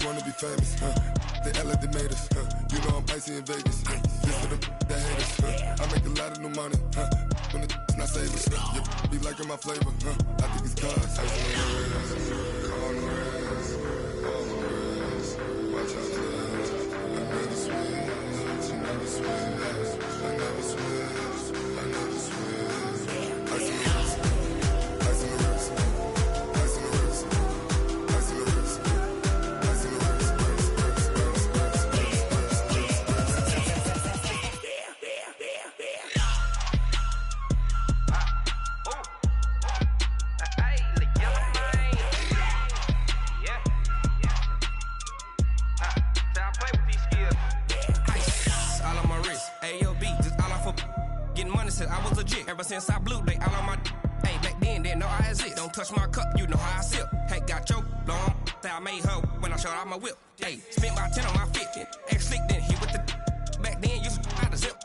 wanna be famous, they act like they made us, you know I'm icy in Vegas, this for the that hate us, I make a lot of new money, when it's not savers, yeah, be liking my flavor, I think it's cause, ice on the wrist, on the wrist, watch out, I never switch, I never switch, I never switch, I never switch, ice on the wrist, ice on the wrist, ice on the wrist, ice on the wrist, ice on the wrist, I was legit ever since I blew they all on my hey back then didn't know I exist. Don't touch my cup, you know how I sip. Hey, got your long that I made her when I showed out my whip. Hey, spent about 10 on my fit. Ex slick then hit with the back then used to out the zip.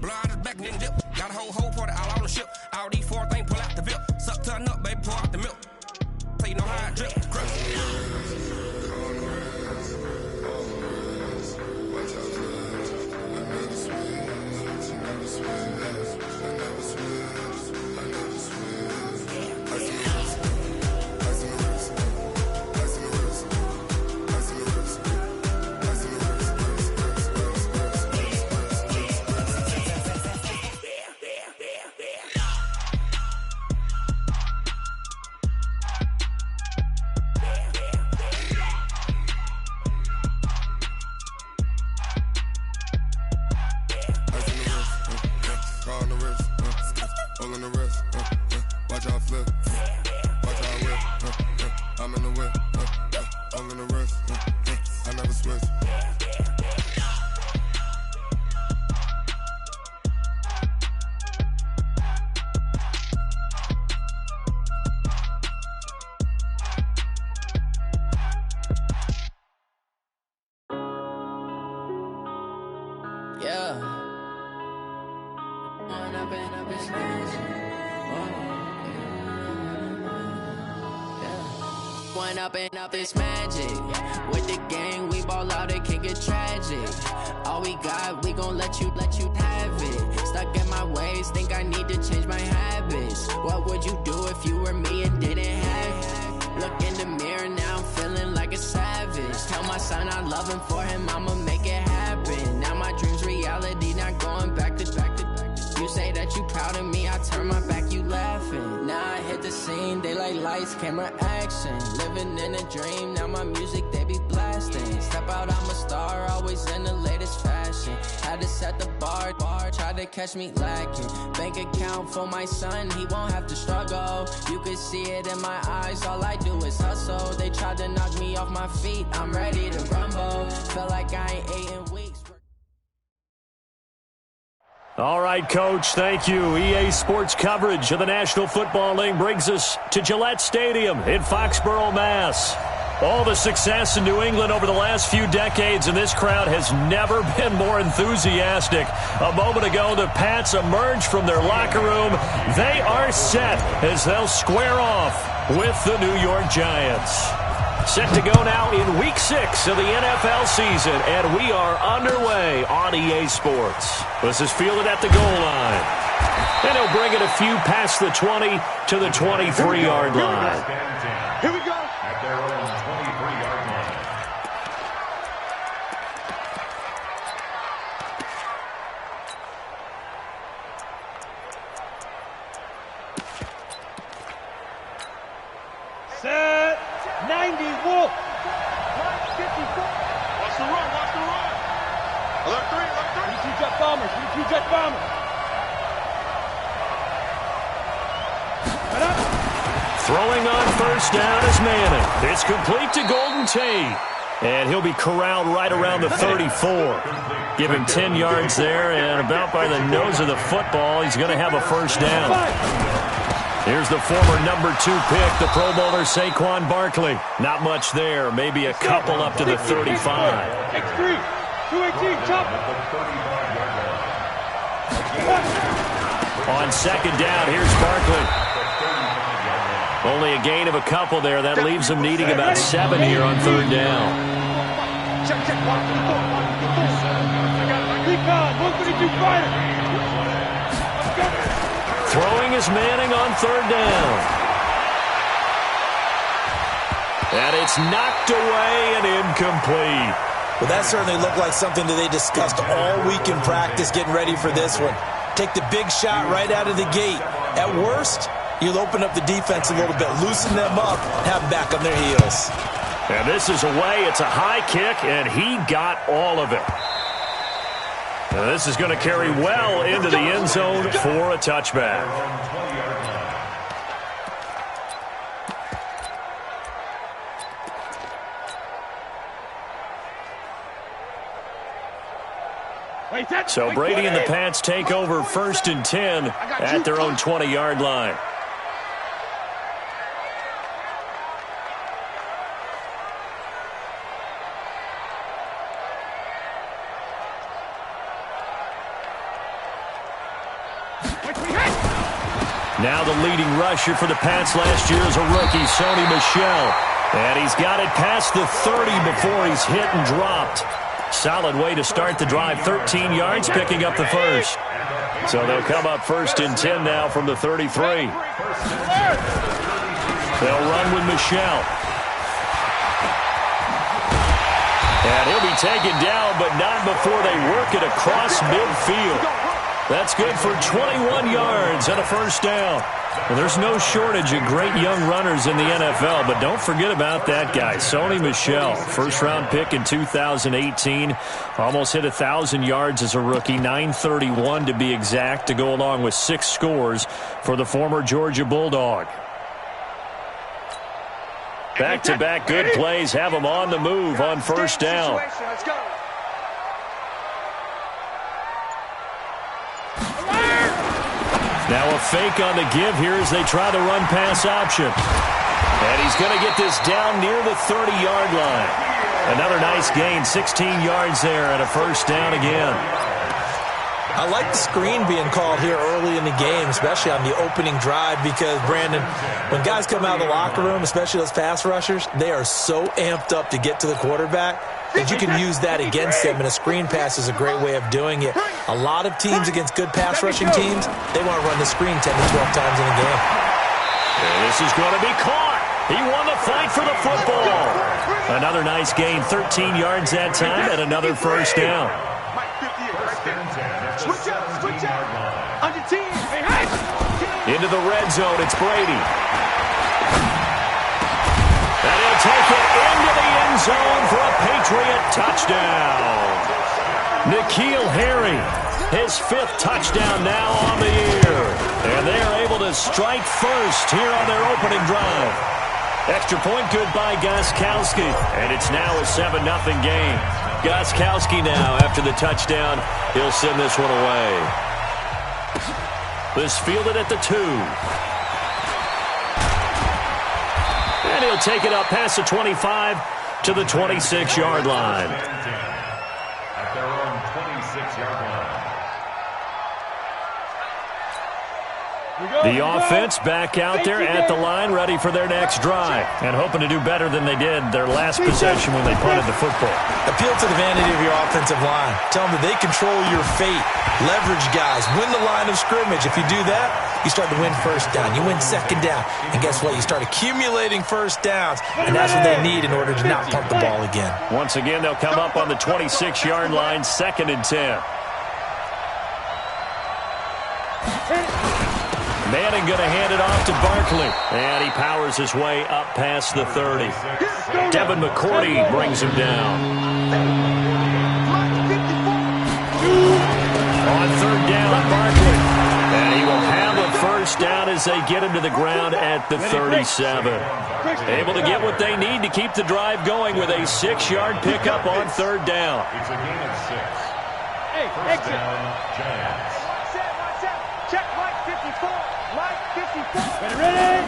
Blow out his back then dip. Got a whole party all on the ship. All these four things pull out the VIP. Suck to a nut, baby, pour out the milk. So you know how I drip. Up is magic. With the gang, we ball out, it can get tragic. All we got, we gon' let you have it. Stuck in my ways, think I need to change my habits. What would you do if you were me and didn't have it? Look in the mirror, now I'm feeling like a savage. Tell my son I love him, for him I'ma make it happen. Now my dream's reality, not going back to. You say that you proud of me, I turn my back, you laughing. Now I hit the scene, they like lights, camera, action. Living in a dream, now my music, they be blasting. Step out, I'm a star, always in the latest fashion. Had to set the bar, try to catch me lacking. Bank account for my son, he won't have to struggle. You can see it in my eyes, all I do is hustle. They tried to knock me off my feet, I'm ready to rumble. Feel like I ain't ate in weeks. All right, Coach, thank you. EA Sports coverage of the National Football League brings us to Gillette Stadium in Foxborough, Mass. All the success in New England over the last few decades, and this crowd has never been more enthusiastic. A moment ago, the Pats emerged from their locker room. They are set as they'll square off with the New York Giants. Set to go now in Week 6 of the NFL season, and we are underway on EA Sports. This is fielded at the goal line. And he'll bring it a few past the 20 to the 23-yard line. Here we go. At their own 23-yard line. Set. 90, Wolf. 54. Watch the run, watch the run. Alert 3, alert 3. V2 Jet Bombers, V2 Jet Bombers. Right up. Throwing on first down is Manning. It's complete to Golden Tate. And he'll be corralled right around the 34. Give him 10 yards there, and about by the nose of the football, he's going to have a first down. Here's the former number 2 pick, the Pro Bowler Saquon Barkley. Not much there, maybe a couple up to the 35. X3, 218, chop. On second down, here's Barkley. Only a gain of a couple there. That leaves him needing about 7 here on third down. Check, check, block 54, block 54. Recon, 132 fighter. Let's go. Throwing is Manning on third down. And it's knocked away and incomplete. Well, that certainly looked like something that they discussed all week in practice getting ready for this one. Take the big shot right out of the gate. At worst, you'll open up the defense a little bit, loosen them up, have them back on their heels. And this is away. It's a high kick, and he got all of it. And this is going to carry well into the end zone for a touchback. So Brady and the Pats take over 1st and 10 at their own 20-yard line. Now the leading rusher for the Pats last year is a rookie, Sony Michel. And he's got it past the 30 before he's hit and dropped. Solid way to start the drive, 13 yards, picking up the first. So they'll come up 1st and 10 now from the 33. They'll run with Michel. And he'll be taken down, but not before they work it across midfield. That's good for 21 yards and a first down. Well, there's no shortage of great young runners in the NFL, but don't forget about that guy, Sony Michel. First-round pick in 2018. Almost hit 1,000 yards as a rookie, 931 to be exact, to go along with 6 scores for the former Georgia Bulldog. Back-to-back good plays have him on the move on first down. Now a fake on the give here as they try the run-pass option. And he's going to get this down near the 30-yard line. Another nice gain, 16 yards there, and a first down again. I like the screen being called here early in the game, especially on the opening drive, because, Brandon, when guys come out of the locker room, especially those pass rushers, they are so amped up to get to the quarterback that you can use that against them, and a screen pass is a great way of doing it. A lot of teams against good pass rushing teams, they want to run the screen 10 to 12 times in a game. And this is going to be caught. He won the fight for the football. Another nice gain, 13 yards that time, and another first down. Switch out. On your team. Hey. Into the red zone, it's Brady. And he'll take it into the end zone for a Patriot touchdown. N'Keal Harry, his 5th touchdown now on the year. And they are able to strike first here on their opening drive. Extra point good by Gostkowski. And it's now a 7-0 game. Gostkowski now, after the touchdown, he'll send this one away. This fielded at the 2. And he'll take it up past the 25 to the 26-yard line. At their own 26-yard line. The offense back out there at the line, ready for their next drive, and hoping to do better than they did their last possession when they punted the football. Appeal to the vanity of your offensive line. Tell them that they control your fate. Leverage guys. Win the line of scrimmage. If you do that, you start to win first down. You win second down. And guess what? You start accumulating first downs, and that's what they need in order to not punt the ball again. Once again, they'll come up on the 26-yard line, 2nd and 10. Manning going to hand it off to Barkley. And he powers his way up past the 30. Devin McCourty brings him down. On 3rd down, Barkley. And he will have a first down as they get him to the ground at the 37. Able to get what they need to keep the drive going with a 6-yard pickup on 3rd down. It's a gain of 6. First down, Giants. Check Mike 54. Mike 54. Ready?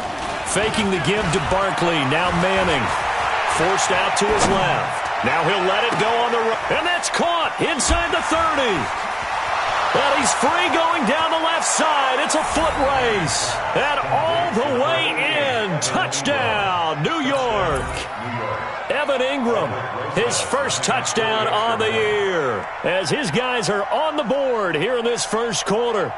Faking the give to Barkley. Now Manning. Forced out to his left. Now he'll let it go on the right. And that's caught inside the 30. And he's free going down the left side. It's a foot race. And all the way in. Touchdown, New York. Evan Ingram, his first touchdown on the year, as his guys are on the board here in this first quarter.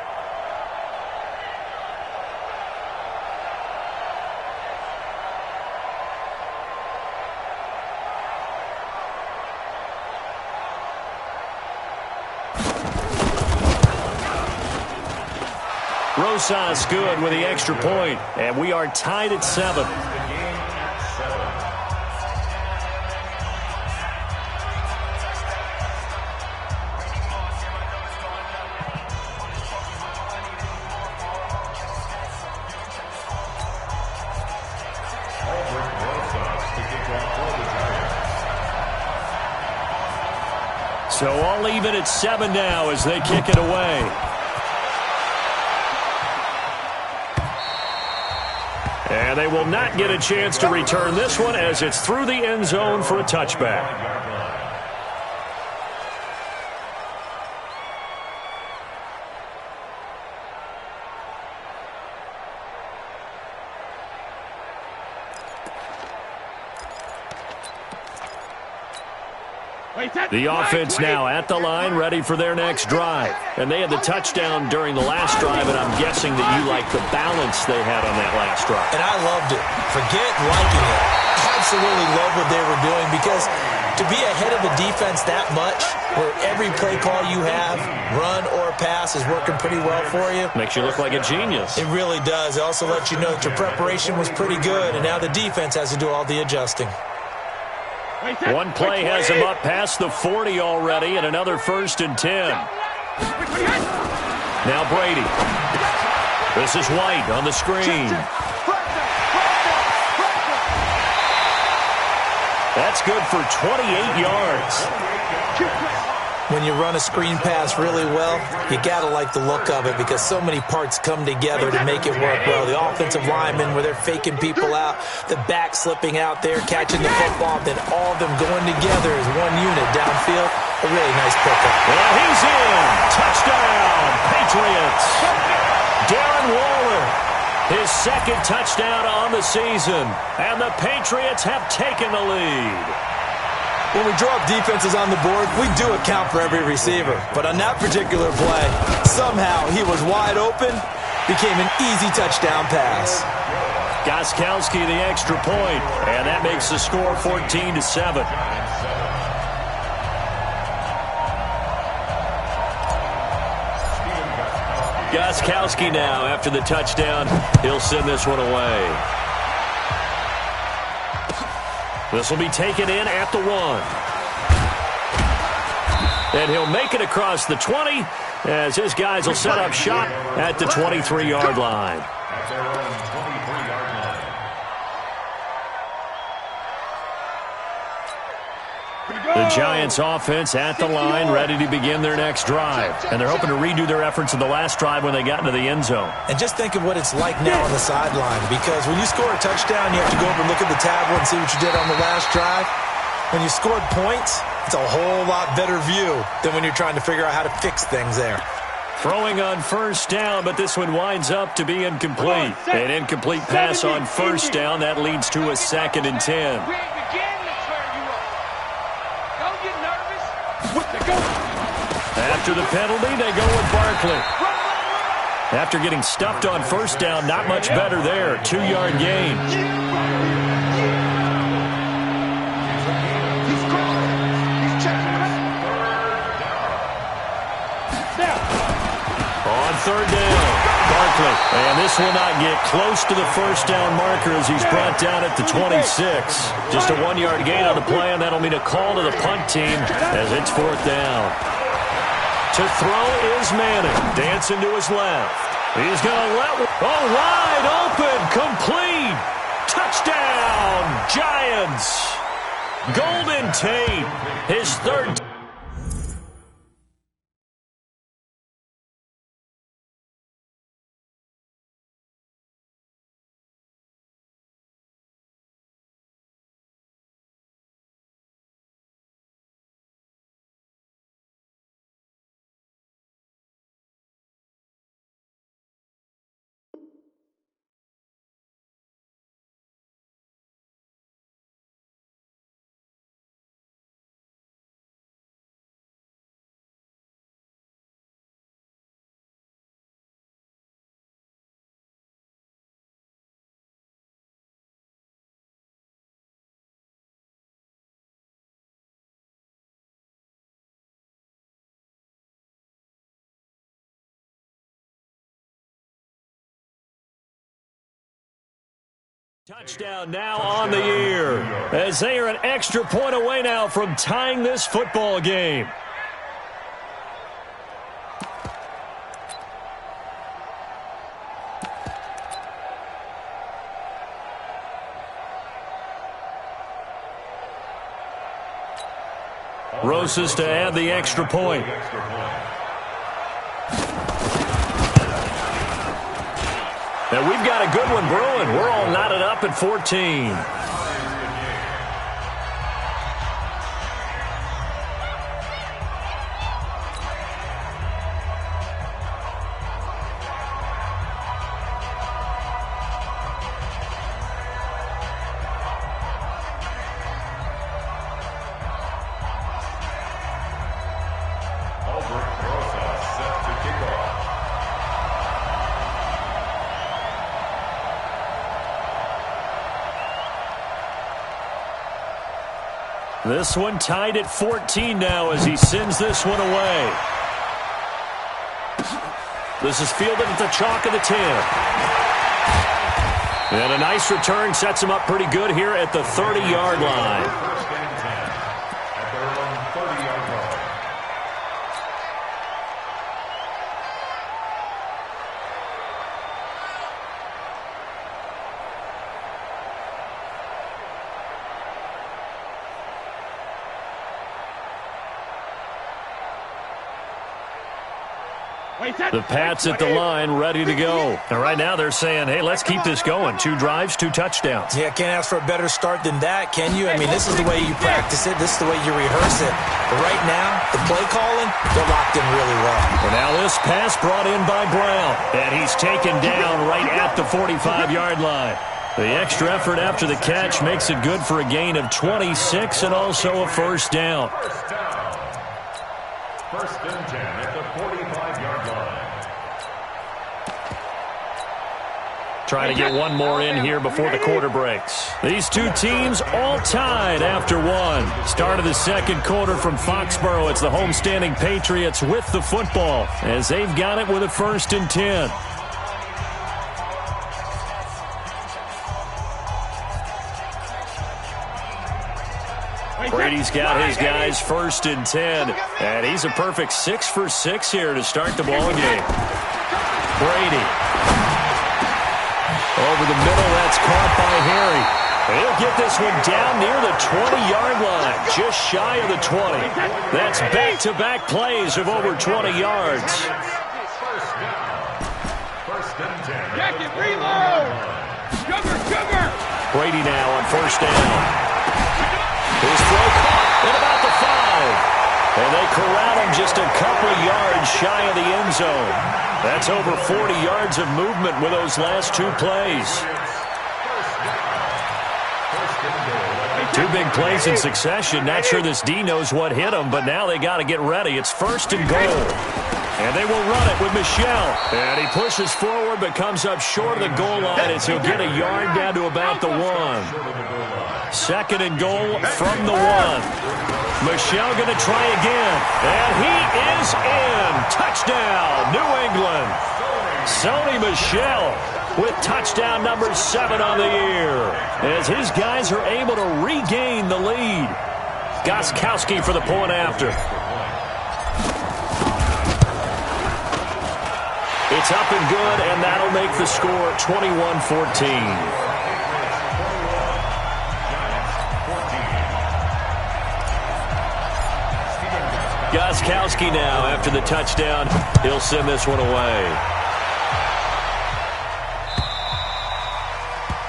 Rosas good with the extra point, and we are tied at 7. So all even at 7 now as they kick it away. And they will not get a chance to return this one as it's through the end zone for a touchback. The offense now at the line, ready for their next drive. And they had the touchdown during the last drive, and I'm guessing that you like the balance they had on that last drive. And I loved it. Forget liking it. Absolutely love what they were doing, because to be ahead of a defense that much, where every play call you have, run or pass, is working pretty well for you. Makes you look like a genius. It really does. It also lets you know that your preparation was pretty good, and now the defense has to do all the adjusting. One play has him up past the 40 already, and another 1st and 10. Now Brady. This is White on the screen. That's good for 28 yards. When you run a screen pass really well, you got to like the look of it, because so many parts come together to make it work well. The offensive linemen, where they're faking people out, the back slipping out there, catching the football, then all of them going together as one unit downfield. A really nice pickup. Well, he's in. Touchdown, Patriots. Darren Waller, his 2nd touchdown on the season, and the Patriots have taken the lead. When we draw up defenses on the board, we do account for every receiver. But on that particular play, somehow he was wide open, became an easy touchdown pass. Gostkowski the extra point, and that makes the score 14-7. Gostkowski now after the touchdown. He'll send this one away. This will be taken in at the 1. And he'll make it across the 20 as his guys will set up shop at the 23-yard line. The Giants offense at the line, ready to begin their next drive. And they're hoping to redo their efforts in the last drive when they got into the end zone. And just think of what it's like now on the sideline, because when you score a touchdown, you have to go over and look at the tablet and see what you did on the last drive. When you scored points, it's a whole lot better view than when you're trying to figure out how to fix things there. Throwing on 1st down, but this one winds up to be incomplete. An incomplete pass on 1st down. That leads to a 2nd and 10. After the penalty, they go with Barkley. After getting stuffed on 1st down, not much better there. 2-yard gain. On 3rd down, Barkley. And this will not get close to the 1st down marker as he's brought down at the 26. Just a 1-yard gain on the play, and that'll mean a call to the punt team as it's 4th down. To throw is Manning. Dancing to his left. He's going to let one. Oh, wide open. Complete. Touchdown, Giants. Golden Tate, his 3rd. Touchdown now on the year, as they are an extra point away now from tying this football game. Rosas to add the extra point. And we've got a good one brewing. We're all knotted up at 14. This one tied at 14 now as he sends this one away. This is fielded at the chalk of the 10. And a nice return sets him up pretty good here at the 30-yard line. The Pats at the line, ready to go. And right now they're saying, hey, let's keep this going. 2 drives, 2 touchdowns. Yeah, can't ask for a better start than that, can you? I mean, this is the way you practice it. This is the way you rehearse it. But right now, the play calling, they're locked in really well. And now this pass brought in by Brown. And he's taken down right at the 45-yard line. The extra effort after the catch makes it good for a gain of 26 and also a first down. First and 10 at the 45-yard line. Trying to get one more in here before the quarter breaks. These two teams all tied after one. Start of the second quarter from Foxborough. It's the homestanding Patriots with the football as they've got it with a first and 10. Brady's got his guys first and 10, and he's a perfect 6 for 6 here to start the ball game. Brady. Over the middle, that's caught by Harry. He'll get this one down near the 20-yard line, just shy of the 20. That's back-to-back plays of over 20 yards. First and 10. Jacket, reload! Sugar! Brady now on first down. His throw caught at about the 5. And they corral him just a couple yards shy of the end zone. That's over 40 yards of movement with those last 2 plays. 2 big plays in succession. Not sure this D knows what hit him, but now they got to get ready. It's first and goal. And they will run it with Michel. And he pushes forward but comes up short of the goal line as he'll get a yard down to about the 1. Second and goal from the 1. Michel going to try again. And he is in. Touchdown, New England. Sony Michel with touchdown number 7 on the year as his guys are able to regain the lead. Gostkowski for the point after. It's up and good, and that'll make the score 21-14. Gostkowski now after the touchdown. He'll send this one away.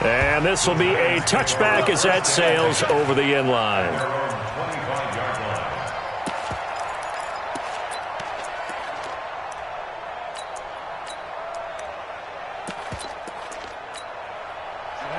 And this will be a touchback as that sails over the end line.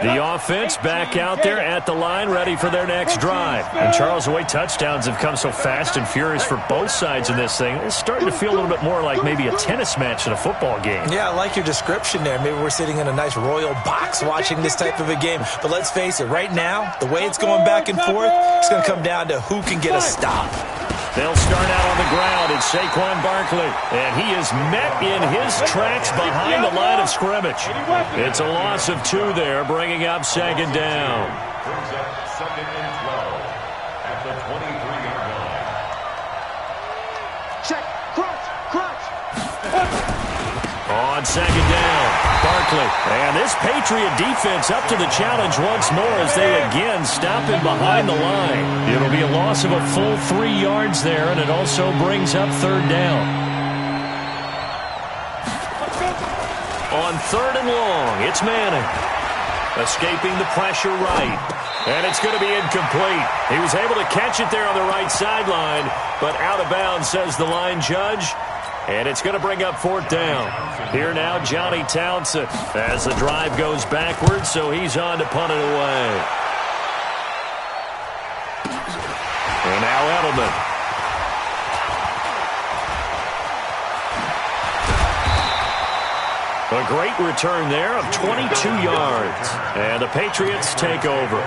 The offense back out there at the line, ready for their next drive. And, Charles, the way touchdowns have come so fast and furious for both sides in this thing, it's starting to feel a little bit more like maybe a tennis match in a football game. Yeah, I like your description there. Maybe we're sitting in a nice royal box watching this type of a game. But let's face it, right now, the way it's going back and forth, it's going to come down to who can get a stop. They'll start out on the ground. It's Saquon Barkley. And he is met in his tracks behind the line of scrimmage. It's a loss of 2 there, bringing up second down. Brings up second and 12 at the 23-yard line. Check. Crunch. On second down, Barkley. And this Patriot defense up to the challenge once more as they again stop him behind the line. It'll be a loss of a full 3 yards there, and it also brings up third down. On third and long, it's Manning. Escaping the pressure right. And it's going to be incomplete. He was able to catch it there on the right sideline, but out of bounds, says the line judge. And it's going to bring up fourth down. Here now, Johnny Townsend as the drive goes backwards, so he's on to punt it away. And now Edelman. A great return there of 22 yards. And the Patriots take over.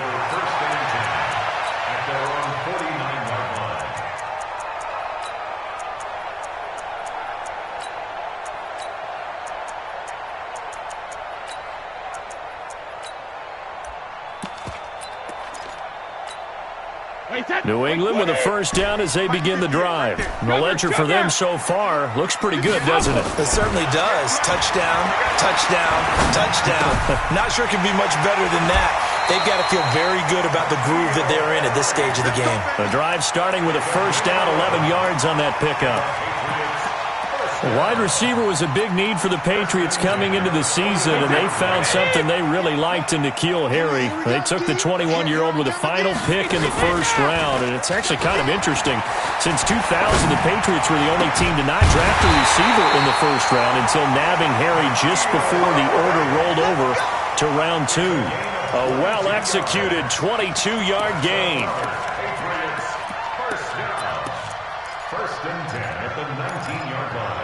New England with a first down as they begin the drive. And the ledger for them so far looks pretty good, doesn't it? It certainly does. Touchdown, touchdown, touchdown. Not sure it can be much better than that. They've got to feel very good about the groove that they're in at this stage of the game. The drive starting with a first down, 11 yards on that pickup. A wide receiver was a big need for the Patriots coming into the season, and they found something they really liked in N'Keal Harry. They took the 21-year-old with a final pick in the first round, and it's actually kind of interesting. Since 2000, the Patriots were the only team to not draft a receiver in the first round until nabbing Harry just before the order rolled over to round 2. A well-executed 22-yard gain. First and 10 at the 19-yard line.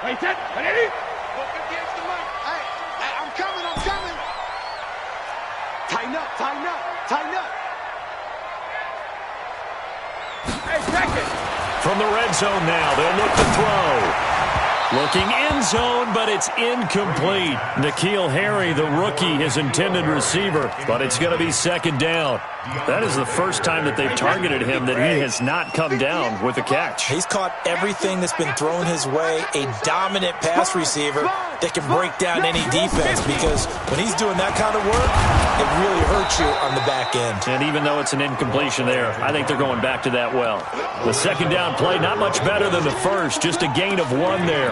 Hey, Ted, ready? Look against the mic. Hey, I'm coming. Tighten up. Hey, second. From the red zone now, they'll look to throw. Looking end zone, but it's incomplete. N'Keal Harry, the rookie, his intended receiver, but it's going to be second down. That is the first time that they've targeted him that he has not come down with a catch. He's caught everything that's been thrown his way, a dominant pass receiver that can break down any defense, because when he's doing that kind of work, it really hurts you on the back end. And even though it's an incompletion there, I think they're going back to that well. The second down play, not much better than the first, just a gain of 1 there.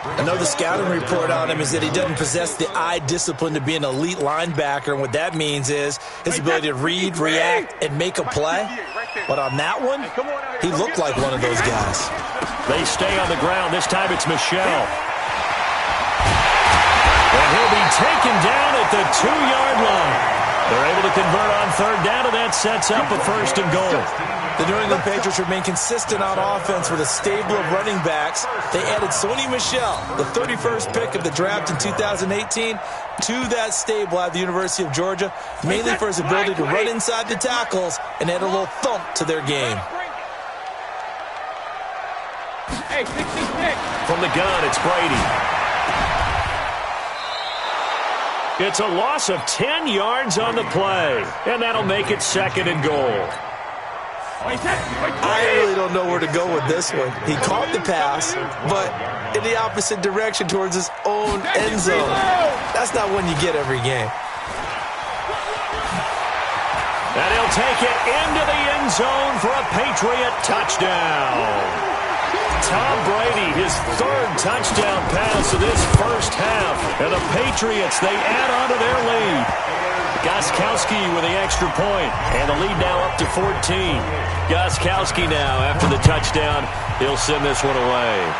I know the scouting report on him is that he doesn't possess the eye discipline to be an elite linebacker, and what that means is his ability to read, react, and make a play. But on that one, he looked like one of those guys. They stay on the ground. This time it's Michel. And he'll be taken down at the 2-yard line. They're able to convert on third down, and that sets up a first and goal. The New England Patriots remain consistent on offense with a stable of running backs. They added Sony Michel, the 31st pick of the draft in 2018, to that stable at the University of Georgia, mainly for his ability to run inside the tackles and add a little thump to their game. Hey, 66. From the gun, it's Brady. It's a loss of 10 yards on the play, and that'll make it second and goal. I really don't know where to go with this one. He caught the pass, but in the opposite direction towards his own end zone. That's not one you get every game. And he'll take it into the end zone for a Patriot touchdown. Tom Brady, his third touchdown pass of this first half. And the Patriots, they add on to their lead. Gostkowski with the extra point, and the lead now up to 14. Gostkowski now, after the touchdown, he'll send this one away.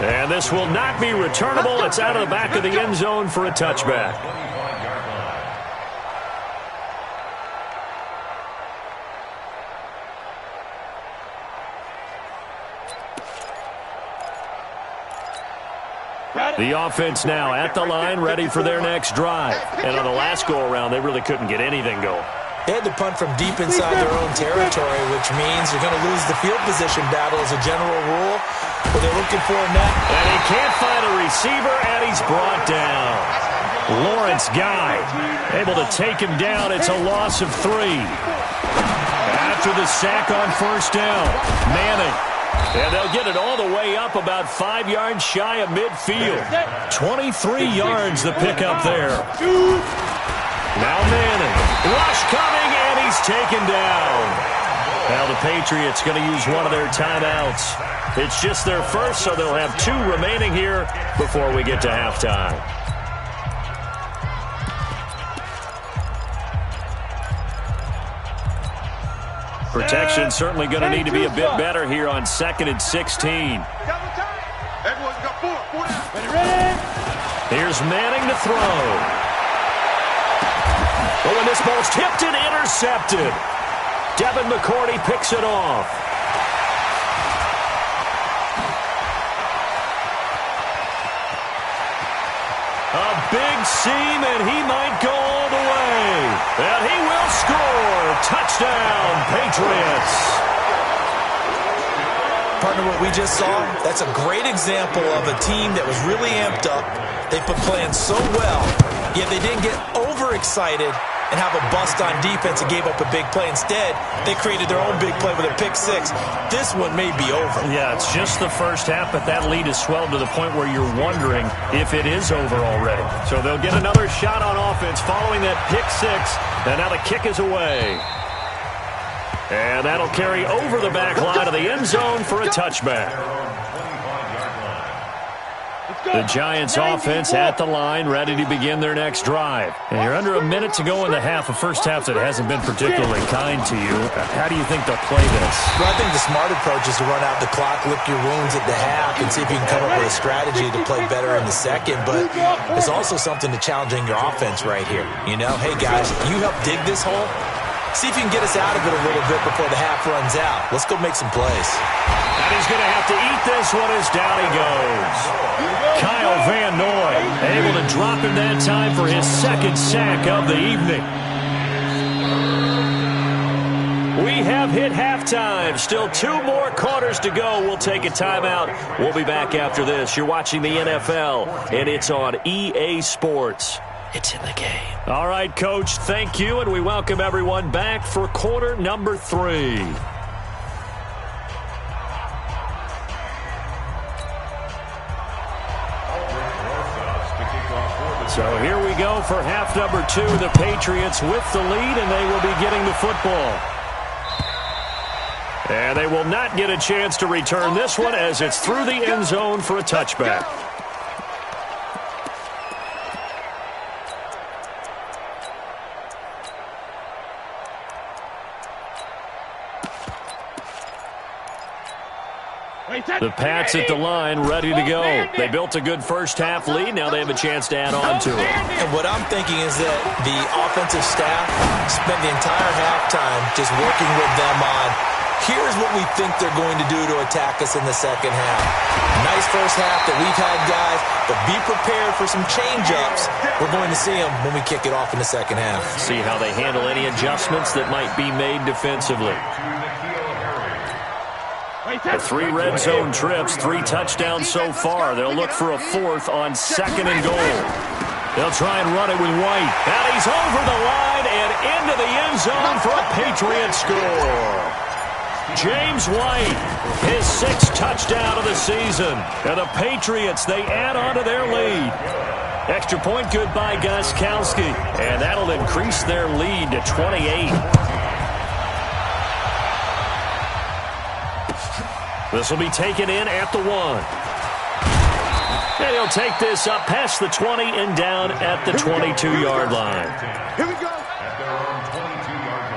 And this will not be returnable. It's out of the back of the end zone for a touchback. The offense now at the line, ready for their next drive. And on the last go-around, they really couldn't get anything going. They had to punt from deep inside their own territory, which means you're going to lose the field position battle as a general rule. But they're looking for a net. And he can't find a receiver, and he's brought down. Lawrence Guy able to take him down. It's a loss of 3. After the sack on first down, Manning. And they'll get it all the way up about 5 yards shy of midfield. 23 yards the pickup there. Now Manning. Rush coming, and he's taken down. Now the Patriots going to use one of their timeouts. It's just their first, so they'll have 2 remaining here before we get to halftime. Protection certainly going to need to be a bit better here on 2nd and 16. Here's Manning to throw. Oh, and this ball's tipped and intercepted. Devin McCourty picks it off. A big seam, and he might go all the way. And he will score. Touchdown, Patriots. Partner, what we just saw, that's a great example of a team that was really amped up. They put playing so well, yet they didn't get overexcited and have a bust on defense and gave up a big play. Instead, they created their own big play with a pick 6. This one may be over. Yeah, it's just the first half, but that lead has swelled to the point where you're wondering if it is over already. So they'll get another shot on offense following that pick 6, and now the kick is away. And that'll carry over the back line of the end zone for a touchback. The Giants offense at the line, ready to begin their next drive. And you're under a minute to go in the half, a first half that hasn't been particularly kind to you. How do you think they'll play this? Well, I think the smart approach is to run out the clock, lick your wounds at the half, and see if you can come up with a strategy to play better in the second. But there's also something to challenging your offense right here. You know, hey, guys, you help dig this hole. See if you can get us out of it a little bit before the half runs out. Let's go make some plays. And he's going to have to eat this one as down he goes. Kyle Van Noy able to drop him that time for his 2nd sack of the evening. We have hit halftime. Still 2 more quarters to go. We'll take a timeout. We'll be back after this. You're watching the NFL, and it's on EA Sports. It's in the game. All right, Coach, thank you, and we welcome everyone back for quarter number 3. So here we go for half number 2. The Patriots with the lead, and they will be getting the football. And they will not get a chance to return this one as it's through the end zone for a touchback. The Pats at the line, ready to go. They built a good first half lead. Now they have a chance to add on to it. And what I'm thinking is that the offensive staff spent the entire halftime just working with them on, here's what we think they're going to do to attack us in the second half. Nice first half that we've had, guys, but be prepared for some change-ups. We're going to see them when we kick it off in the second half. See how they handle any adjustments that might be made defensively. The 3 red zone trips, 3 touchdowns so far. They'll look for a 4th on 2nd and goal. They'll try and run it with White. And he's over the line and into the end zone for a Patriot score. James White, his 6th touchdown of the season. And the Patriots, they add on to their lead. Extra point good by Gostkowski. And that'll increase their lead to 28. This will be taken in at the 1. And he'll take this up past the 20 and down at the 22-yard line. Here we go. At their own 22-yard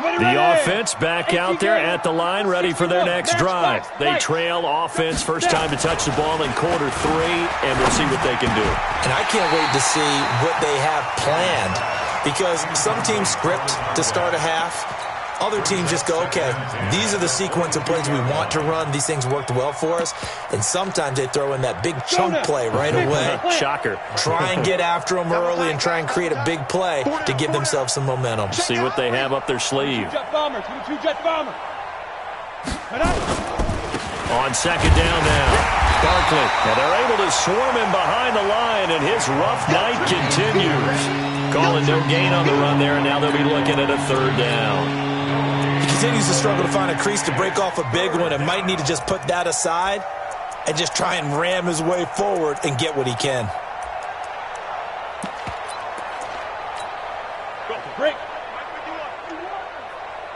line. The offense back out there at the line, ready for their next drive. They trail offense, first time to touch the ball in quarter 3, and we'll see what they can do. And I can't wait to see what they have planned, because some teams script to start a half. Other teams just go, okay, these are the sequence of plays we want to run. These things worked well for us. And sometimes they throw in that big chunk play right away. Shocker. Try and get after them early and try and create a big play to give themselves some momentum. See what they have up their sleeve. Jet bomber, two-jet bomber. On second down now. Barkley, and they're able to swarm him behind the line, and his rough night continues. Calling no gain on the run there, and now they'll be looking at a third down. He continues to struggle to find a crease to break off a big one and might need to just put that aside and just try and ram his way forward and get what he can. Go for break.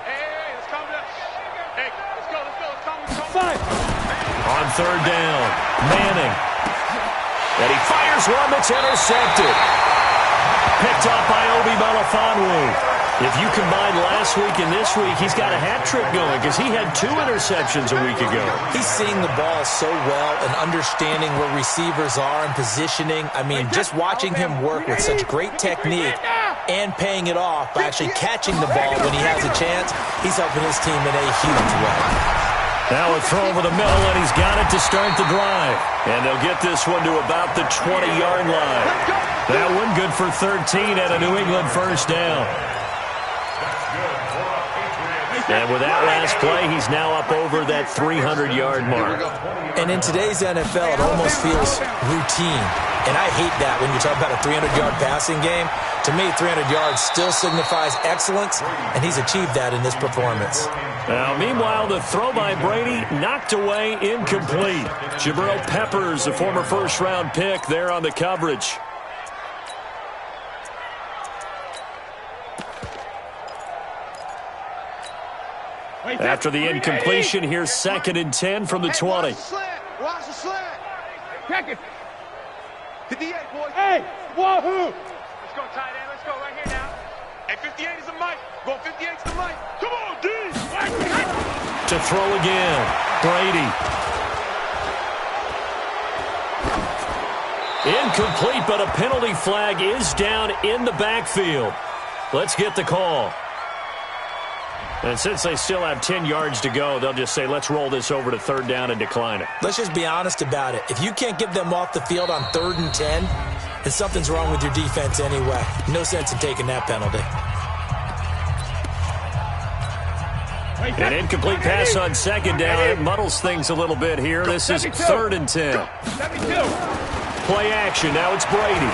Hey, let's calm down. Hey, let's go. Five. On third down, Manning. And he fires one that's intercepted. Picked off by Obi Melifonwu. If you combine last week and this week, he's got a hat trick going because he had 2 interceptions a week ago. He's seeing the ball so well and understanding where receivers are and positioning. I mean, just watching him work with such great technique and paying it off by actually catching the ball when he has a chance, he's helping his team in a huge way. Now a throw over the middle, and he's got it to start the drive. And they'll get this one to about the 20-yard line. That one good for 13 at a New England first down. And with that last play, he's now up over that 300-yard mark. And in today's NFL, it almost feels routine. And I hate that when you talk about a 300-yard passing game. To me, 300 yards still signifies excellence, and he's achieved that in this performance. Now, meanwhile, the throw by Brady knocked away, incomplete. Jabril Peppers, a former first-round pick, there on the coverage. After the incompletion, here's 2nd and 10 from the 20. Watch the slant. Check it. Hit the edge, boys. Hey, wahoo. Let's go, tight end. Let's go right here now. Hey, 58 is the mic. Go 58 is the mic. Come on, D. To throw again, Brady. Incomplete, but a penalty flag is down in the backfield. Let's get the call. And since they still have 10 yards to go, they'll just say, let's roll this over to third down and decline it. Let's just be honest about it. If you can't get them off the field on 3rd and 10, then something's wrong with your defense anyway. No sense in taking that penalty. An incomplete pass on 2nd down. It muddles things a little bit here. This is 3rd and 10. Play action. Now it's Brady.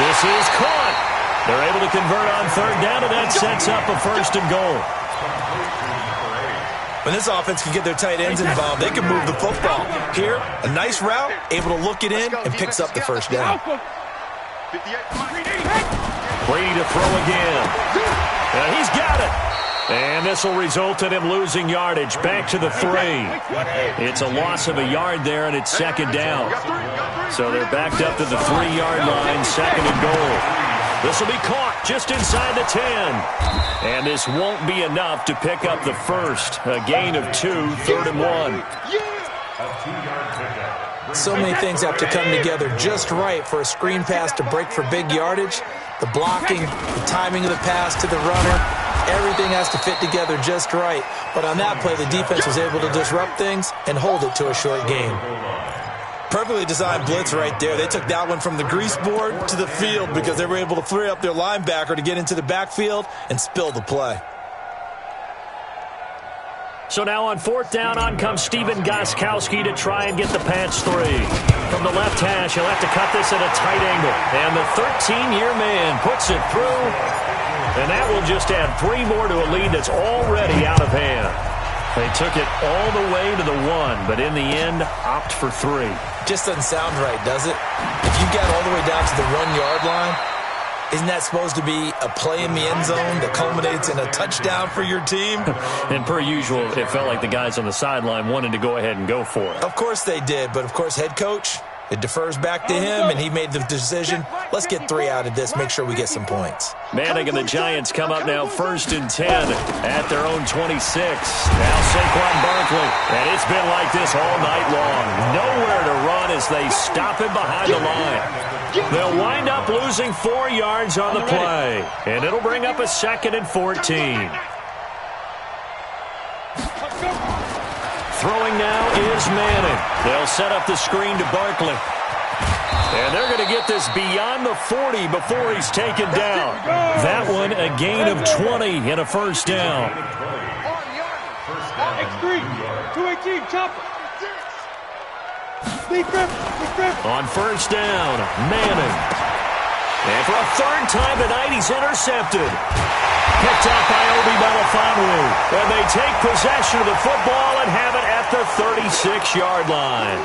This is caught. They're able to convert on 3rd down, and that sets up a 1st and goal. When this offense can get their tight ends involved, they can move the football. Here, a nice route, able to look it in, and picks up the 1st down. Brady to throw again. And he's got it. And this will result in him losing yardage. Back to the 3. It's a loss of a yard there, and it's 2nd down. So they're backed up to the 3-yard line, 2nd and goal. This will be caught just inside the 10. And this won't be enough to pick up the 1st. A gain of 2, 3rd and 1. So many things have to come together just right for a screen pass to break for big yardage. The blocking, the timing of the pass to the runner, everything has to fit together just right. But on that play, the defense was able to disrupt things and hold it to a short gain. Perfectly designed blitz right there. They took that one from the grease board to the field because they were able to free up their linebacker to get into the backfield and spill the play. So now on 4th down, on comes Steven Gostkowski to try and get the Pats 3. From the left hash, he'll have to cut this at a tight angle. And the 13-year man puts it through. And that will just add 3 more to a lead that's already out of hand. They took it all the way to the 1, but in the end, opt for 3. Just doesn't sound right, does it? If you get all the way down to the 1-yard line, isn't that supposed to be a play in the end zone that culminates in a touchdown for your team? And per usual, it felt like the guys on the sideline wanted to go ahead and go for it. Of course they did, but of course head coach, it defers back to him, and he made the decision, let's get 3 out of this, make sure we get some points. Manning and the Giants come up now 1st and 10 at their own 26. Now Saquon Barkley, and it's been like this all night long. Nowhere to run as they stop him behind the line. They'll wind up losing 4 yards on the play. And it'll bring up a 2nd and 14. Throwing now is Manning. They'll set up the screen to Barkley. And they're going to get this beyond the 40 before he's taken down. That one a gain of 20 and a first down. X3, 218, chopper. On first down, Manning. And for a 3rd time tonight, he's intercepted. Picked out by Obi Melifonwu. And they take possession of the football and have it at the 36-yard line.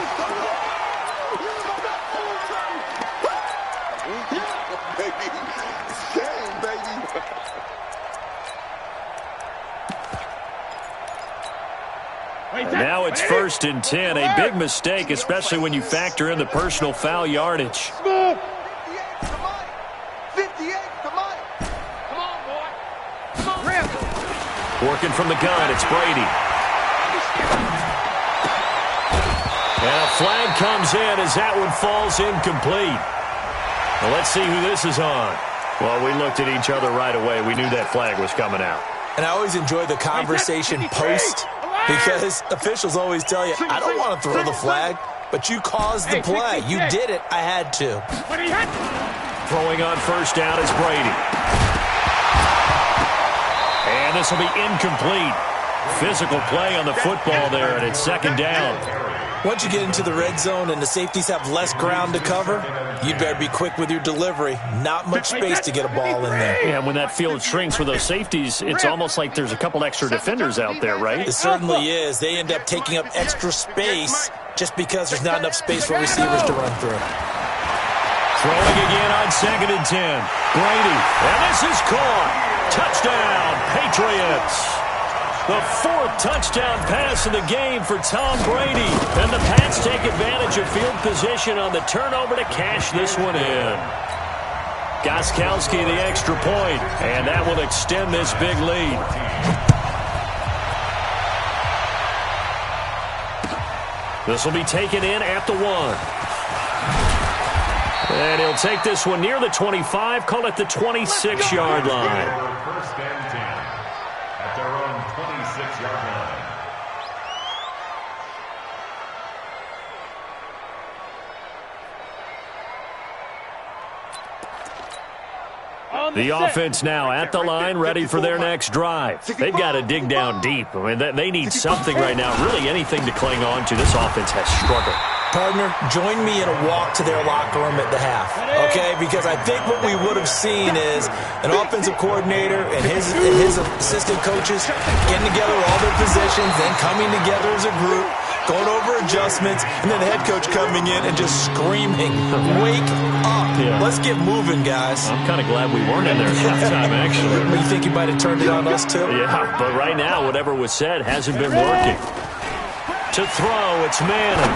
Now it's 1st and 10. A big mistake, especially when you factor in the personal foul yardage. Working from the gun, it's Brady. And a flag comes in as that one falls incomplete. Well, let's see who this is on. Well, we looked at each other right away. We knew that flag was coming out. And I always enjoy the conversation post, because officials always tell you, I don't want to throw the flag, but you caused the play. You did it. I had to. Throwing on first down is Brady. And this will be incomplete. Physical play on the football there, and it's 2nd down. Once you get into the red zone and the safeties have less ground to cover, you'd better be quick with your delivery. Not much space to get a ball in there. Yeah, when that field shrinks with those safeties, it's almost like there's a couple extra defenders out there, right? It certainly is. They end up taking up extra space just because there's not enough space for receivers to run through. Throwing again on 2nd and 10. Brady, and this is caught. Touchdown, Patriots. The 4th touchdown pass of the game for Tom Brady. And the Pats take advantage of field position on the turnover to cash this one in. Gostkowski the extra point, and that will extend this big lead. This will be taken in at the 1. And he'll take this one near the 25, call it the 26-yard line. First and 10 at their own 26-yard line. The offense now at the line, ready for their next drive. They've got to dig down deep. I mean, they need something right now, really anything to cling on to. This offense has struggled. Partner, join me in a walk to their locker room at the half, okay? Because I think what we would have seen is an offensive coordinator and his assistant coaches getting together all their positions, then coming together as a group, going over adjustments, and then the head coach coming in and just screaming, wake up. Yeah. Let's get moving, guys. I'm kind of glad we weren't in there at halftime, actually. You think you might have turned it on us, too? Yeah, but right now, whatever was said hasn't been working. To throw, it's Manning.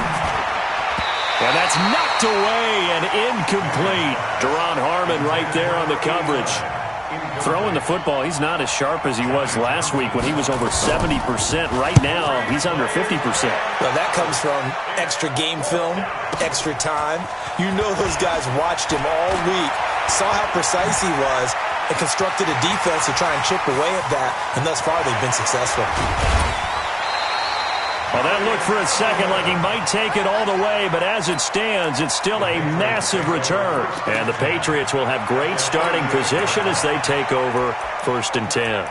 And that's knocked away and incomplete. Deron Harmon right there on the coverage. Throwing the football, he's not as sharp as he was last week when he was over 70%. Right now, he's under 50%. Well, that comes from extra game film, extra time. You know those guys watched him all week, saw how precise he was, and constructed a defense to try and chip away at that, and thus far they've been successful. Well, that looked for a second like he might take it all the way, but as it stands, it's still a massive return. And the Patriots will have great starting position as they take over 1st and 10.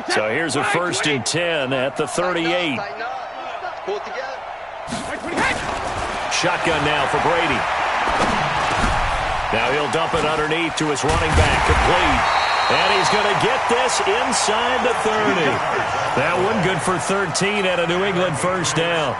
So here's a 1st and 10 at the 38. Shotgun now for Brady. Now he'll dump it underneath to his running back, complete. And he's going to get this inside the 30. That one good for 13 and a New England first down.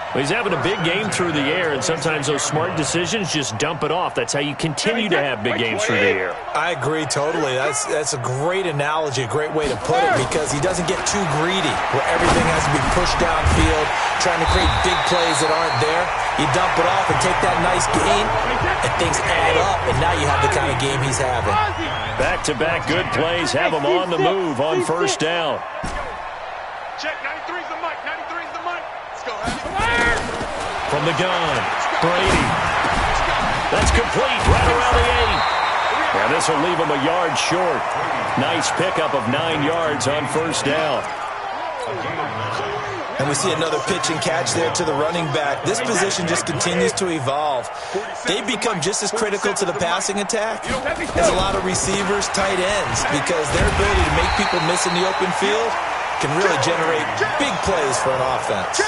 Well, he's having a big game through the air, and sometimes those smart decisions just dump it off. That's how you continue to have big games through the air. I agree totally. That's a great analogy, a great way to put it, because he doesn't get too greedy where everything has to be pushed downfield, trying to create big plays that aren't there. You dump it off and take that nice gain, and things add up, and now you have the kind of game he's having. Back-to-back good plays have him on the move on first down. Check, 93's the mic, 93's the mic. Let's go, From the gun, Brady. That's complete right around the 8. And this will leave him a yard short. Nice pickup of 9 yards on first down. And we see another pitch and catch there to the running back. This position just continues to evolve. They become just as critical to the passing attack as a lot of receivers, tight ends, because their ability to make people miss in the open field can really generate big plays for an offense.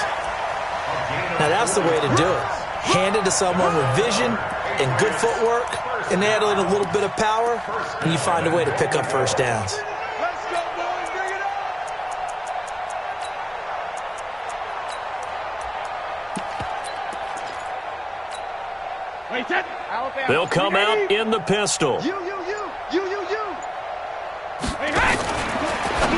Now that's the way to do it. Hand it to someone with vision and good footwork, and add in a little bit of power, and you find a way to pick up first downs. Let's go, boys, bring it up. Wait, set. They'll come out in the pistol. You. Hey, hey.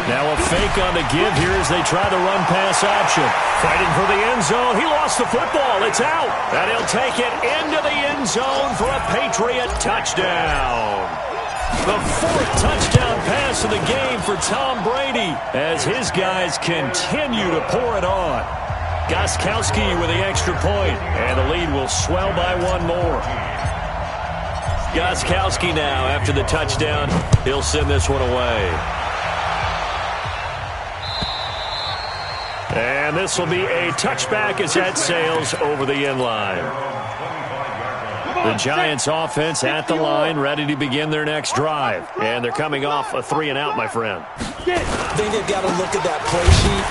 Now a fake on the give here as they try the run-pass option. Fighting for the end zone. He lost the football. It's out. And he'll take it into the end zone for a Patriot touchdown. The 4th touchdown pass of the game for Tom Brady as his guys continue to pour it on. Gostkowski with the extra point, and the lead will swell by 1 more. Gostkowski now, after the touchdown, he'll send this one away. And this will be a touchback as that sails over the end line. The Giants offense at the line, ready to begin their next drive. And they're coming off a 3-and-out, my friend. I think they've got to look at that play sheet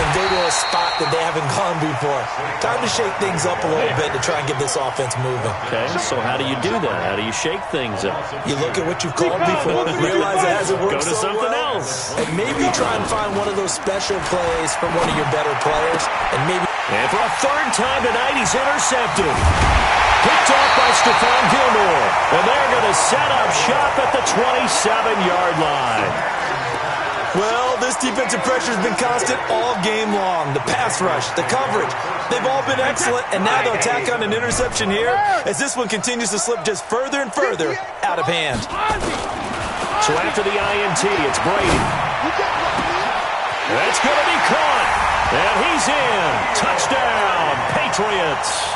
and go to a spot that they haven't gone before. Time to shake things up a little bit to try and get this offense moving. Okay, so how do you do that? How do you shake things up? You look at what you've called before, realize it hasn't worked Go to so something well, else. and maybe try and find one of those special plays from one of your better players, and maybe... And for a 3rd time tonight, he's intercepted. Picked off by Stephon Gilmore. And they're going to set up shop at the 27-yard line. Well, this defensive pressure has been constant all game long. The pass rush, the coverage, they've all been excellent, and now they'll tack on an interception here as this one continues to slip just further and further out of hand. So after the INT, it's Brady. That's going to be caught. And he's in. Touchdown, Patriots.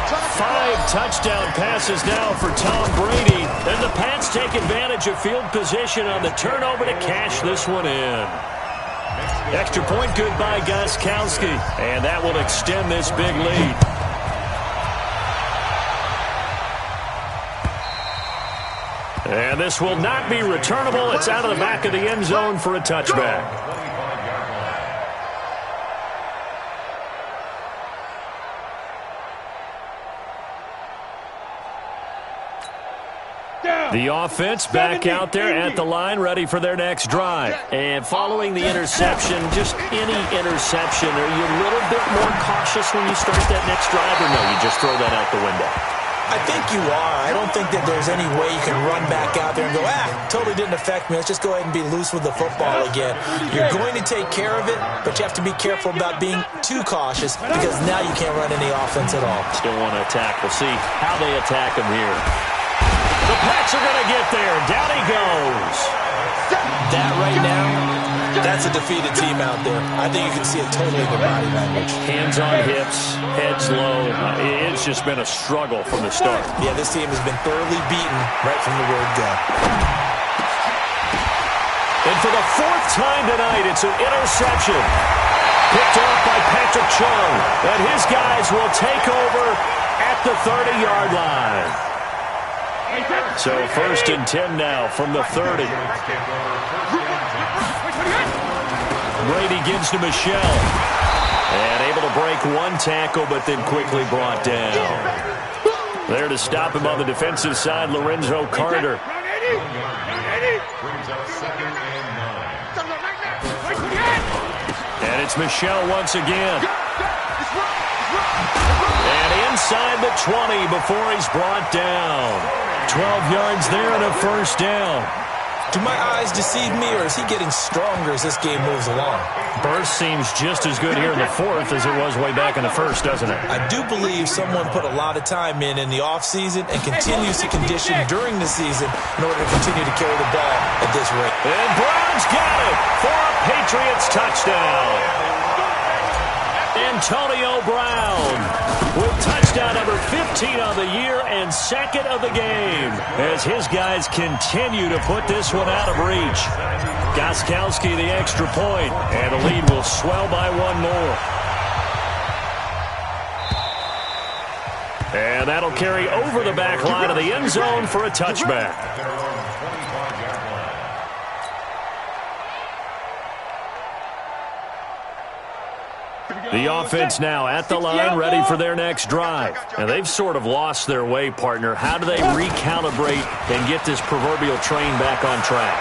5 touchdown passes now for Tom Brady. And the Pats take advantage of field position on the turnover to cash this one in. Extra point good by Gostkowski. And that will extend this big lead. And this will not be returnable. It's out of the back of the end zone for a touchback. The offense back out there at the line, ready for their next drive. And following the interception, just any interception, are you a little bit more cautious when you start that next drive, or no, you just throw that out the window? I think you are. I don't think that there's any way you can run back out there and go, totally didn't affect me. Let's just go ahead and be loose with the football again. You're going to take care of it, but you have to be careful about being too cautious because now you can't run any offense at all. Still want to attack. We'll see how they attack him here. The Pats are going to get there. Down he goes. That right now, that's a defeated team out there. I think you can see it totally in their body language. Hands on hips, heads low. It's just been a struggle from the start. Yeah, this team has been thoroughly beaten right from the word go. And for the 4th time tonight, it's an interception. Picked off by Patrick Chung. And his guys will take over at the 30-yard line. So 1st and 10 now from the 30. Brady gives to Michelle. And able to break 1 tackle, but then quickly brought down. There to stop him on the defensive side, Lorenzo Carter. And it's Michelle once again. And inside the 20 before he's brought down. 12 yards there and a first down. Do my eyes deceive me, or is he getting stronger as this game moves along? Burst seems just as good here in the fourth as it was way back in the first, doesn't it? I do believe someone put a lot of time in the offseason and continues to condition during the season in order to continue to carry the ball at this rate. And Brown's got it for a Patriots touchdown. Antonio Brown with touchdown number 15 of the year and second of the game as his guys continue to put this one out of reach. Gostkowski the extra point, and the lead will swell by one more. And that'll carry over the back line of the end zone for a touchback. The offense now at the line, ready for their next drive. And they've sort of lost their way, partner. How do they recalibrate and get this proverbial train back on track?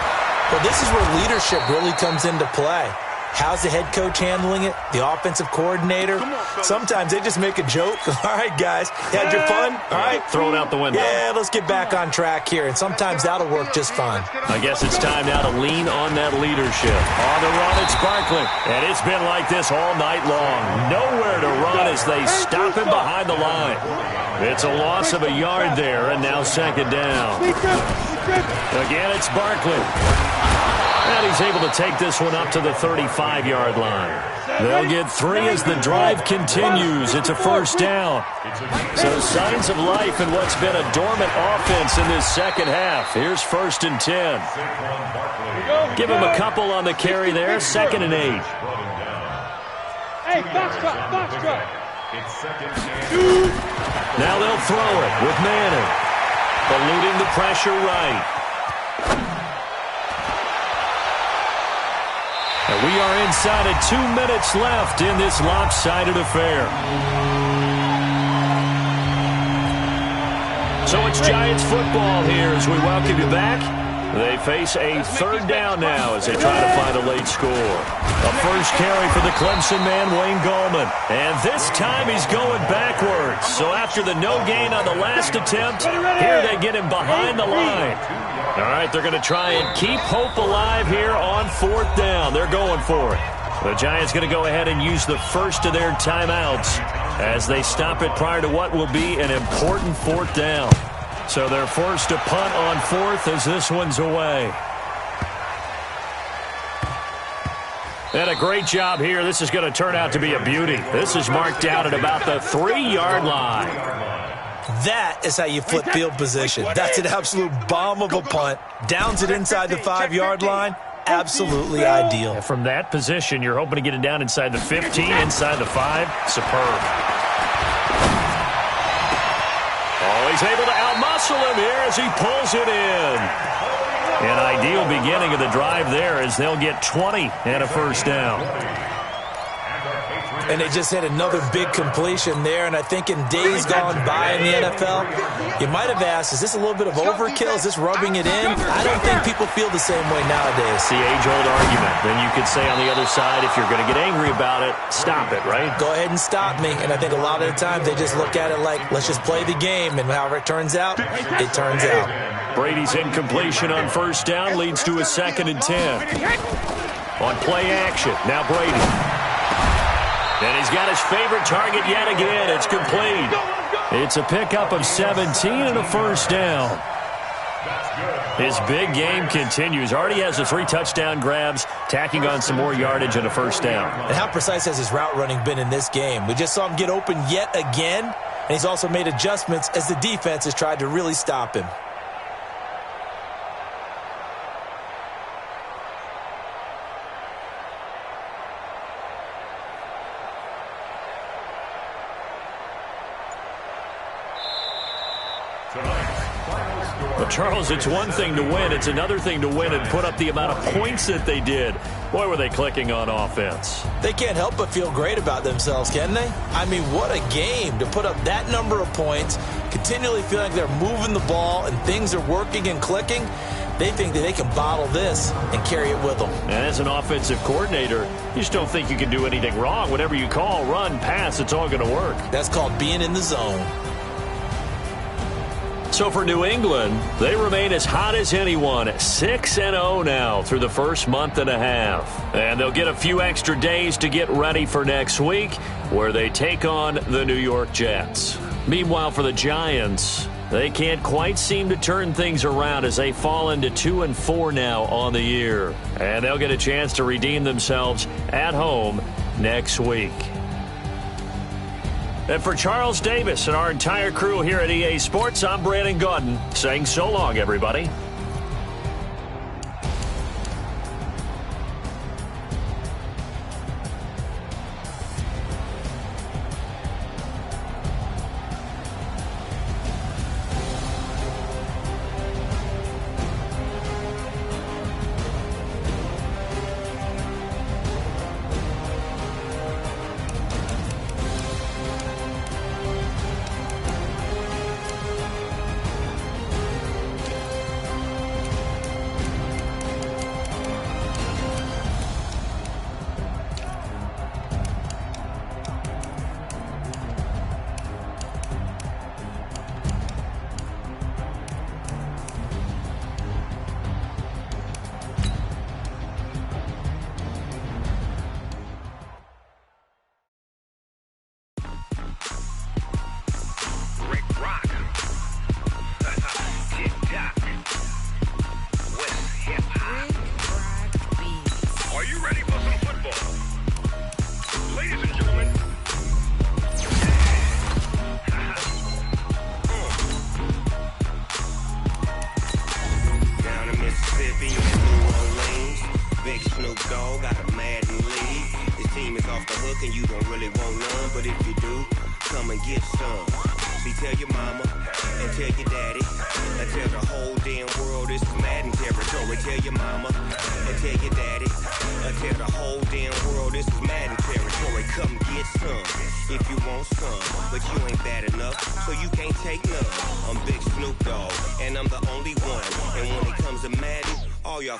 Well, this is where leadership really comes into play. How's the head coach handling it? The offensive coordinator? Sometimes they just make a joke. All right, guys, you had your fun? All right. Throw it out the window. Yeah, let's get back on track here. And sometimes that'll work just fine. I guess it's time now to lean on that leadership. On the run, it's Barkley. And it's been like this all night long. Nowhere to run as they stop him behind the line. It's a loss of a yard there, and now second down. Again, it's Barkley. And he's able to take this one up to the 35-yard line. They'll get three as the drive continues. It's a first down. So signs of life in what's been a dormant offense in this second half. Here's 1st and 10. Give him a couple on the carry there. 2nd and 8. Hey, box truck. Now they'll throw it with Manning. Eluding the pressure right. And we are inside of 2 minutes left in this lopsided affair. So it's Giants football here as we welcome you back. They face a third down now as they try to find a late score. A first carry for the Clemson man, Wayne Gallman. And this time he's going backwards. So after the no gain on the last attempt, here they get him behind the line. All right, they're going to try and keep hope alive here on 4th down. They're going for it. The Giants going to go ahead and use the first of their timeouts as they stop it prior to what will be an important 4th down. So they're forced to punt on 4th as this one's away. And a great job here. This is going to turn out to be a beauty. This is marked out at about the 3-yard line. That is how you flip field position. That's an absolute bomb of a punt. Downs it inside the 5-yard line. Absolutely ideal. And from that position, you're hoping to get it down inside the 15, inside the 5. Superb. Oh, he's able to outmuscle him here as he pulls it in. An ideal beginning of the drive there as they'll get 20 and a first down. And they just hit another big completion there. And I think in days gone by in the NFL, you might have asked, is this a little bit of overkill? Is this rubbing it in? I don't think people feel the same way nowadays. The age-old argument. Then you could say on the other side, if you're going to get angry about it, stop it, right? Go ahead and stop me. And I think a lot of the time they just look at it like, let's just play the game. And however it turns out, it turns out. Brady's incompletion on first down leads to a 2nd and 10. On play action, now Brady. And he's got his favorite target yet again. It's complete. It's a pickup of 17 and a first down. His big game continues. Already has the 3 touchdown grabs, tacking on some more yardage and a first down. And how precise has his route running been in this game? We just saw him get open yet again, and he's also made adjustments as the defense has tried to really stop him. But Charles, it's one thing to win. It's another thing to win and put up the amount of points that they did. Boy, were they clicking on offense. They can't help but feel great about themselves, can they? I mean, what a game to put up that number of points, continually feeling like they're moving the ball and things are working and clicking. they think that they can bottle this and carry it with them. And as an offensive coordinator, you just don't think you can do anything wrong. Whatever you call, run, pass, it's all going to work. That's called being in the zone. So for New England, they remain as hot as anyone, 6-0 now through the first month and a half. And they'll get a few extra days to get ready for next week, where they take on the New York Jets. Meanwhile, for the Giants, they can't quite seem to turn things around as they fall into 2-4 now on the year. And they'll get a chance to redeem themselves at home next week. And for Charles Davis and our entire crew here at EA Sports, I'm Brandon Gaudin saying so long, everybody.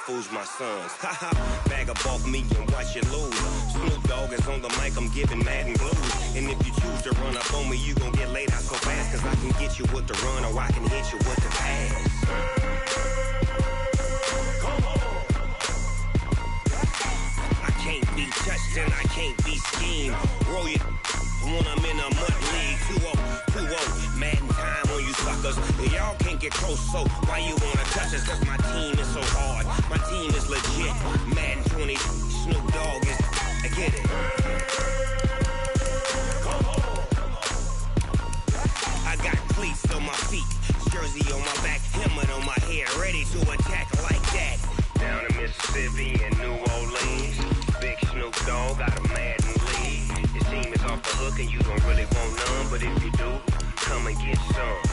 Fools my sons. Haha, bag up off me and watch you lose. Snoop Dogg is on the mic, I'm giving Madden blues. And if you choose to run up on me, you gon' get laid out so fast. Cause I can get you with the run or I can hit you with the pass. Come on. I can't be touched and I can't be schemed. Roll you when I'm in a mud league. 2-0, Madden time on you suckers. Y'all can't get close, so why you wanna touch us? Cause my team is so hard. My team is legit. Madden 20, Snoop Dogg is. I get it. Come on. I got cleats on my feet, jersey on my back, helmet on my head, ready to attack like that. Down in Mississippi and New Orleans, big Snoop Dogg got a Madden league. Your team is off the hook and you don't really want none, but if you do, come and get some.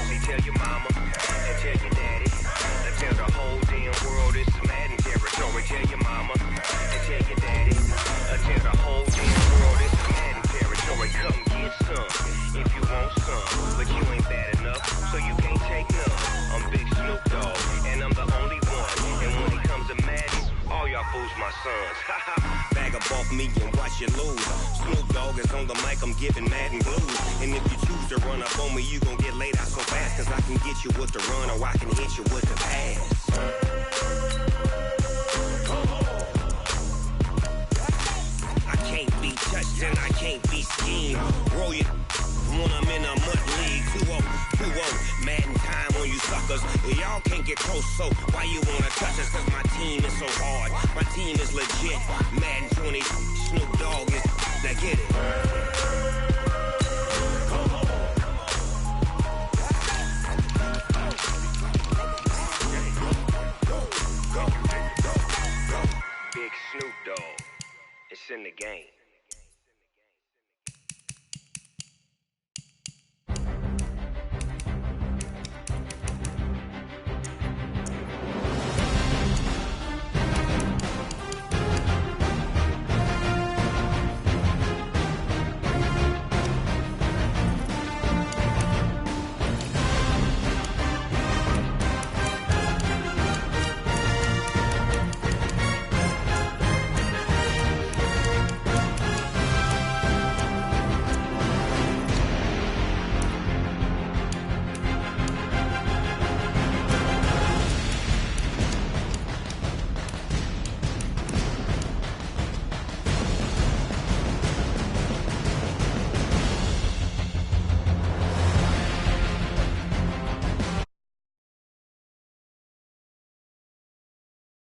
See, tell your mama and tell your daddy. Tell the whole damn world this is Madden territory. Tell your mama and tell your daddy. Tell the whole damn world this is Madden territory. Come get some if you want some, but you ain't bad enough, so you can't take none. I'm Big Snoop Dogg, and I'm the only one. And when it comes to Madden, all y'all fools my sons. Bag up off me and watch you lose. Snoop Dogg is on the mic, I'm giving Madden blues. And if you choose to run up on me, you gon' get laid out so fast. Cause I can get you with the run or I can hit you with the pass. I can't be touched and I can't be schemed. Roll you when I'm in a mud league. 2-0, Madden time on you suckers. Y'all can't get close, so why you wanna touch us? Cause my team is so hard. My team is legit. Madden 20, Snoop Dogg is. Now get it. Big Snoop Dogg. It's in the game.